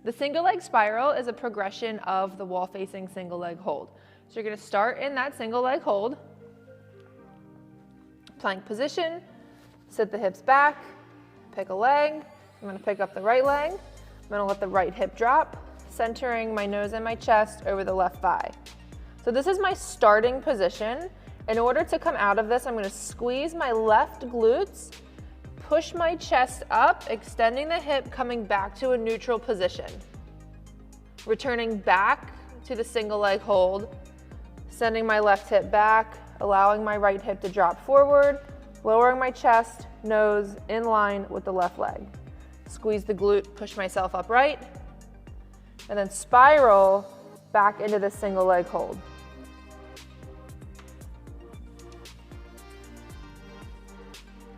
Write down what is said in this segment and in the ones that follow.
The single leg spiral is a progression of the wall facing single leg hold. So you're gonna start in that single leg hold, plank position, sit the hips back, pick a leg. I'm gonna pick up the right leg. I'm gonna let the right hip drop, centering my nose and my chest over the left thigh. So this is my starting position. In order to come out of this, I'm gonna squeeze my left glutes, push my chest up, extending the hip, coming back to a neutral position. Returning back to the single leg hold, sending my left hip back, allowing my right hip to drop forward, lowering my chest, nose in line with the left leg. Squeeze the glute, push myself upright, and then spiral back into the single leg hold.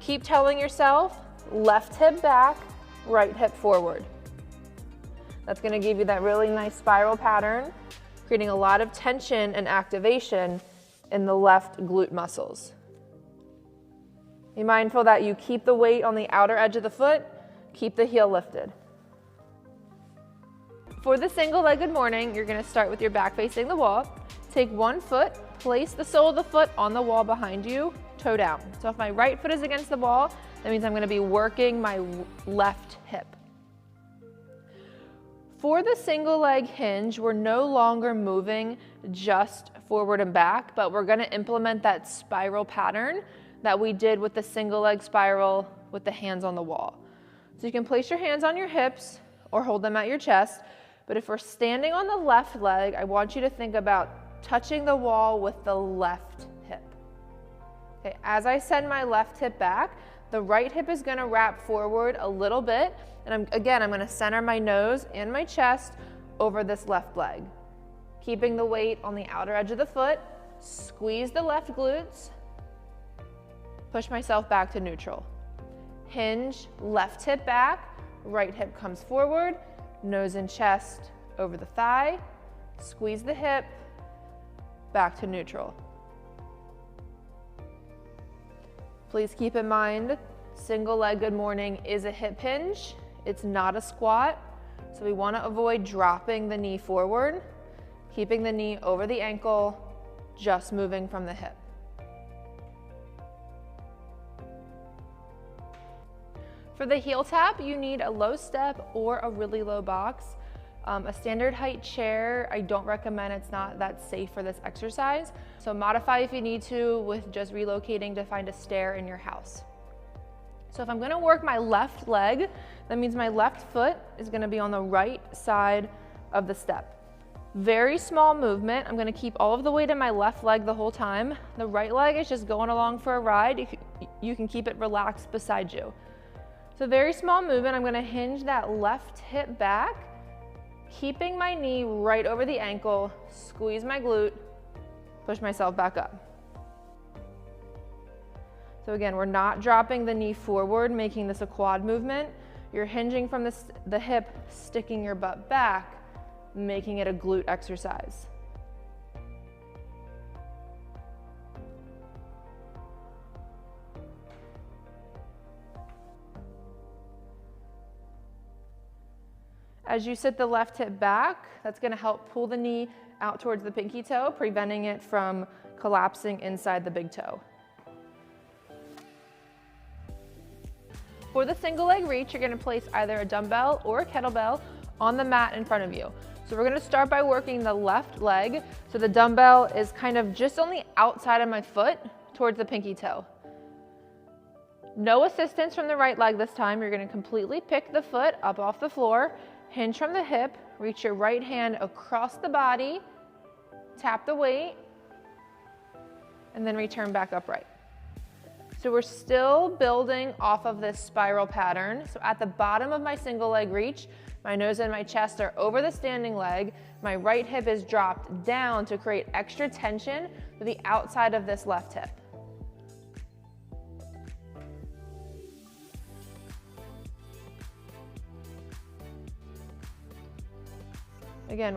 Keep telling yourself, left hip back, right hip forward. That's gonna give you that really nice spiral pattern, creating a lot of tension and activation in the left glute muscles. Be mindful that you keep the weight on the outer edge of the foot, keep the heel lifted. For the single-legged morning, you're gonna start with your back facing the wall. Take one foot, place the sole of the foot on the wall behind you, toe down. So if my right foot is against the wall, that means I'm gonna be working my left hip. For the single leg hinge, we're no longer moving just forward and back, but we're gonna implement that spiral pattern that we did with the single leg spiral with the hands on the wall. So you can place your hands on your hips or hold them at your chest, but if we're standing on the left leg, I want you to think about touching the wall with the left hip. Okay, as I send my left hip back, the right hip is gonna wrap forward a little bit, and I'm gonna center my nose and my chest over this left leg. Keeping the weight on the outer edge of the foot, squeeze the left glutes, push myself back to neutral. Hinge, left hip back, right hip comes forward, nose and chest over the thigh, squeeze the hip, back to neutral. Please keep in mind, single leg good morning is a hip hinge. It's not a squat, so we want to avoid dropping the knee forward, keeping the knee over the ankle, just moving from the hip. For the heel tap, you need a low step or a really low box. A standard height chair, I don't recommend, it's not that safe for this exercise. So modify if you need to with just relocating to find a stair in your house. So if I'm gonna work my left leg, that means my left foot is gonna be on the right side of the step. Very small movement. I'm gonna keep all of the weight in my left leg the whole time. The right leg is just going along for a ride. You can keep it relaxed beside you. So very small movement. I'm gonna hinge that left hip back, keeping my knee right over the ankle, squeeze my glute, push myself back up. So again, we're not dropping the knee forward, making this a quad movement. You're hinging from the hip, sticking your butt back, making it a glute exercise. As you sit the left hip back, that's gonna help pull the knee out towards the pinky toe, preventing it from collapsing inside the big toe. For the single leg reach, you're gonna place either a dumbbell or a kettlebell on the mat in front of you. So we're gonna start by working the left leg. So the dumbbell is kind of just on the outside of my foot towards the pinky toe. No assistance from the right leg this time. You're gonna completely pick the foot up off the floor, hinge from the hip, reach your right hand across the body, tap the weight, and then return back upright. So we're still building off of this spiral pattern. So at the bottom of my single leg reach, my nose and my chest are over the standing leg. My right hip is dropped down to create extra tension to the outside of this left hip. Again,